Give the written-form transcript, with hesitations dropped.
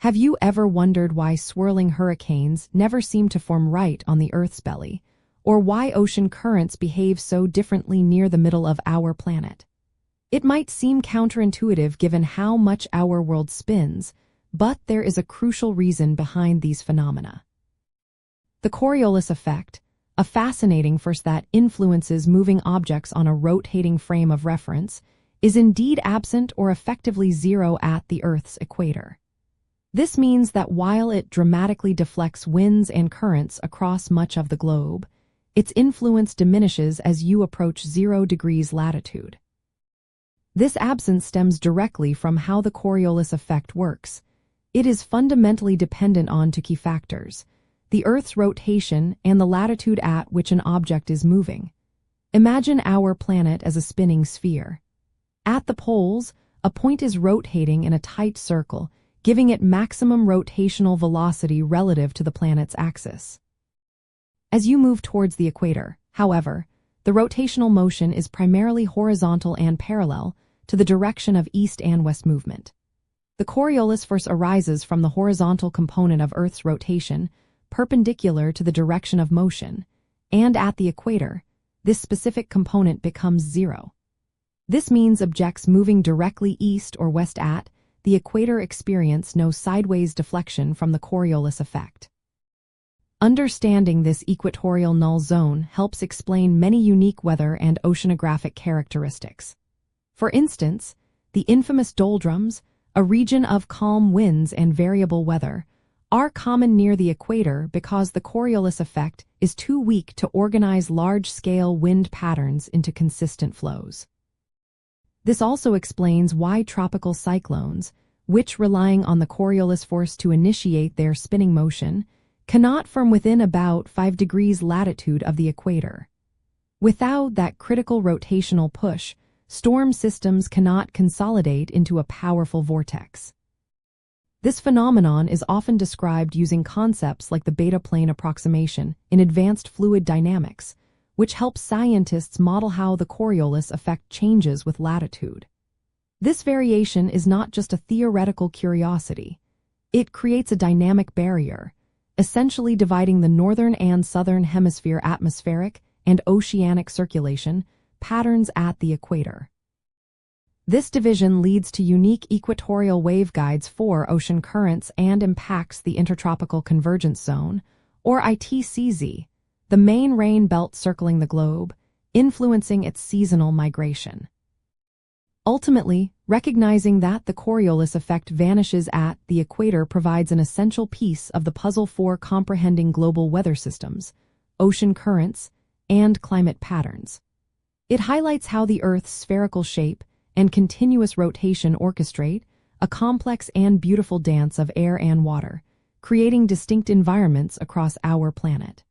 Have you ever wondered why swirling hurricanes never seem to form right on the Earth's belly, or why ocean currents behave so differently near the middle of our planet? It might seem counterintuitive given how much our world spins, but there is a crucial reason behind these phenomena. The Coriolis effect, a fascinating force that influences moving objects on a rotating frame of reference, is indeed absent or effectively zero at the Earth's equator. This means that while it dramatically deflects winds and currents across much of the globe, its influence diminishes as you approach 0 degrees latitude. This absence stems directly from how the Coriolis effect works. It is fundamentally dependent on two key factors: the Earth's rotation and the latitude at which an object is moving. Imagine our planet as a spinning sphere. At the poles, a point is rotating in a tight circle, giving it maximum rotational velocity relative to the planet's axis. As you move towards the equator, however, the rotational motion is primarily horizontal and parallel to the direction of east and west movement. The Coriolis force arises from the horizontal component of Earth's rotation, perpendicular to the direction of motion, and at the equator, this specific component becomes zero. This means objects moving directly east or west at the equator experience no sideways deflection from the Coriolis effect. Understanding this equatorial null zone helps explain many unique weather and oceanographic characteristics. For instance, the infamous doldrums, a region of calm winds and variable weather, are common near the equator because the Coriolis effect is too weak to organize large-scale wind patterns into consistent flows. This also explains why tropical cyclones, which relying on the Coriolis force to initiate their spinning motion, cannot form within about 5 degrees latitude of the equator. Without that critical rotational push, storm systems cannot consolidate into a powerful vortex. This phenomenon is often described using concepts like the beta plane approximation in advanced fluid dynamics, which helps scientists model how the Coriolis effect changes with latitude. This variation is not just a theoretical curiosity. It creates a dynamic barrier, essentially dividing the northern and southern hemisphere atmospheric and oceanic circulation patterns at the equator. This division leads to unique equatorial waveguides for ocean currents and impacts the Intertropical Convergence Zone, or ITCZ, the main rain belt circling the globe, influencing its seasonal migration. Ultimately, recognizing that the Coriolis effect vanishes at the equator provides an essential piece of the puzzle for comprehending global weather systems, ocean currents, and climate patterns. It highlights how the Earth's spherical shape and continuous rotation orchestrate a complex and beautiful dance of air and water, creating distinct environments across our planet.